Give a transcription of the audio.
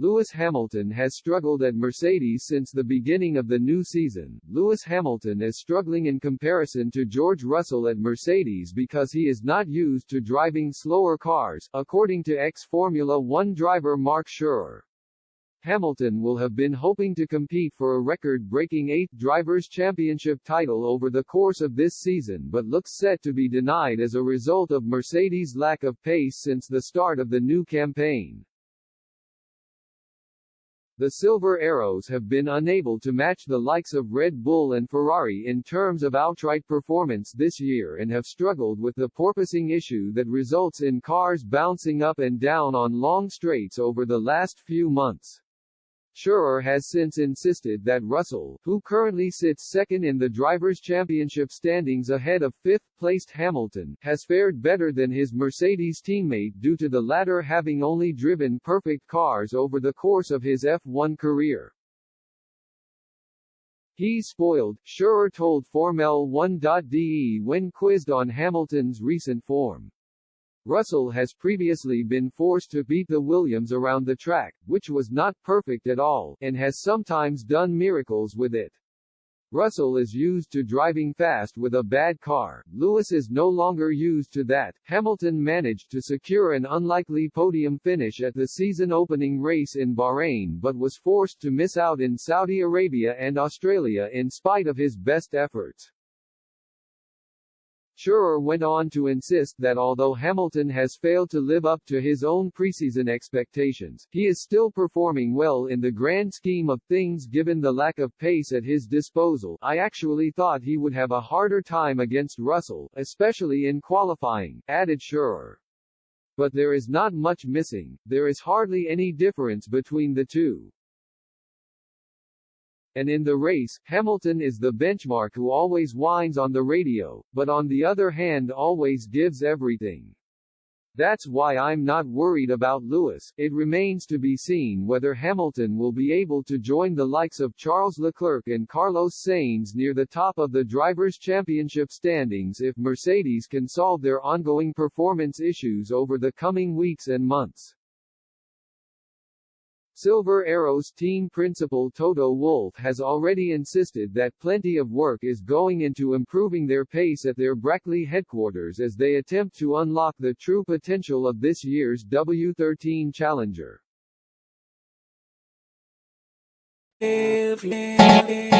Lewis Hamilton has struggled at Mercedes since the beginning of the new season. Lewis Hamilton is struggling in comparison to George Russell at Mercedes because he is not used to driving slower cars, according to ex-Formula One driver Mark Schurer. Hamilton will have been hoping to compete for a record-breaking 8th Drivers' Championship title over the course of this season but looks set to be denied as a result of Mercedes' lack of pace since the start of the new campaign. The Silver Arrows have been unable to match the likes of Red Bull and Ferrari in terms of outright performance this year and have struggled with the porpoising issue that results in cars bouncing up and down on long straights over the last few months. Schurer has since insisted that Russell, who currently sits second in the Drivers' Championship standings ahead of fifth-placed Hamilton, has fared better than his Mercedes teammate due to the latter having only driven perfect cars over the course of his F1 career. "He's spoiled," Schurer told Formel1.de when quizzed on Hamilton's recent form. Russell has previously been forced to beat the Williams around the track, which was not perfect at all, and has sometimes done miracles with it. Russell is used to driving fast with a bad car. Lewis is no longer used to that. Hamilton managed to secure an unlikely podium finish at the season-opening race in Bahrain but was forced to miss out in Saudi Arabia and Australia in spite of his best efforts. Schurer went on to insist that although Hamilton has failed to live up to his own preseason expectations, he is still performing well in the grand scheme of things given the lack of pace at his disposal. "I actually thought he would have a harder time against Russell, especially in qualifying," added Schurer. "But there is not much missing, there is hardly any difference between the two. And in the race, Hamilton is the benchmark who always whines on the radio, but on the other hand always gives everything. That's why I'm not worried about Lewis." It remains to be seen whether Hamilton will be able to join the likes of Charles Leclerc and Carlos Sainz near the top of the Drivers' Championship standings if Mercedes can solve their ongoing performance issues over the coming weeks and months. Silver Arrows team principal Toto Wolff has already insisted that plenty of work is going into improving their pace at their Brackley headquarters as they attempt to unlock the true potential of this year's W13 Challenger. Yeah.